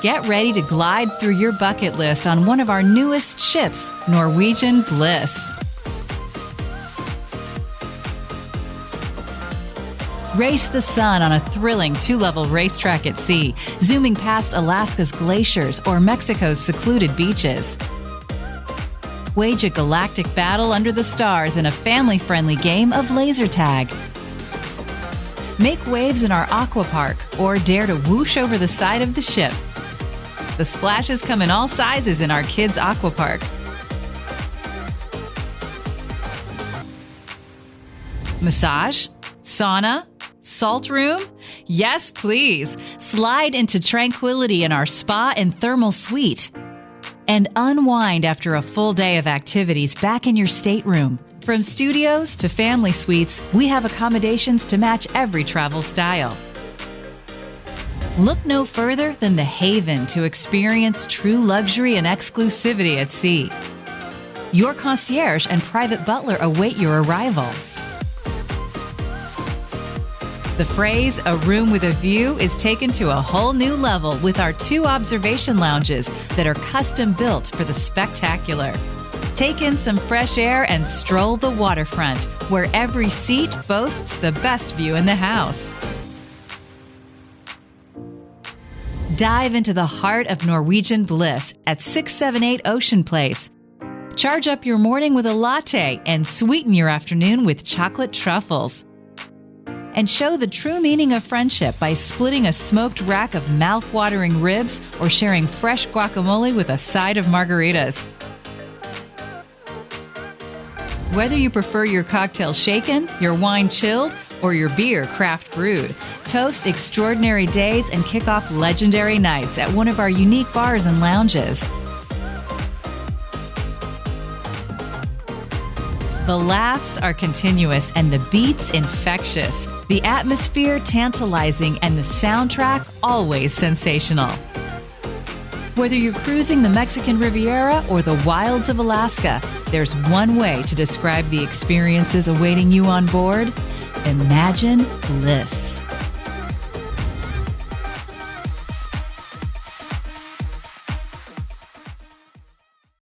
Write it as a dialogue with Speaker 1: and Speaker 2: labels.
Speaker 1: Get ready to glide through your bucket list on one of our newest ships, Norwegian Bliss. Race the sun on a thrilling 2-level racetrack at sea, zooming past Alaska's glaciers or Mexico's secluded beaches. Wage a galactic battle under the stars in a family-friendly game of laser tag. Make waves in our aqua park or dare to whoosh over the side of the ship. The splashes come in all sizes in our kids' aqua park. Massage? Sauna? Salt room? Yes, please. Slide into tranquility in our spa and thermal suite. And unwind after a full day of activities back in your stateroom. From studios to family suites, we have accommodations to match every travel style. Look no further than the haven to experience true luxury and exclusivity at sea. Your concierge and private butler await your arrival. The phrase, "a room with a view," is taken to a whole new level with our 2 observation lounges that are custom built for the spectacular. Take in some fresh air and stroll the waterfront, where every seat boasts the best view in the house. Dive into the heart of Norwegian Bliss at 678 Ocean Place. Charge up your morning with a latte and sweeten your afternoon with chocolate truffles. And show the true meaning of friendship by splitting a smoked rack of mouth-watering ribs or sharing fresh guacamole with a side of margaritas. Whether you prefer your cocktail shaken, your wine chilled, or your beer craft brewed, toast extraordinary days and kick off legendary nights at one of our unique bars and lounges. The laughs are continuous and the beats infectious, the atmosphere tantalizing, and the soundtrack always sensational. Whether you're cruising the Mexican Riviera or the wilds of Alaska, there's one way to describe the experiences awaiting you on board: imagine bliss.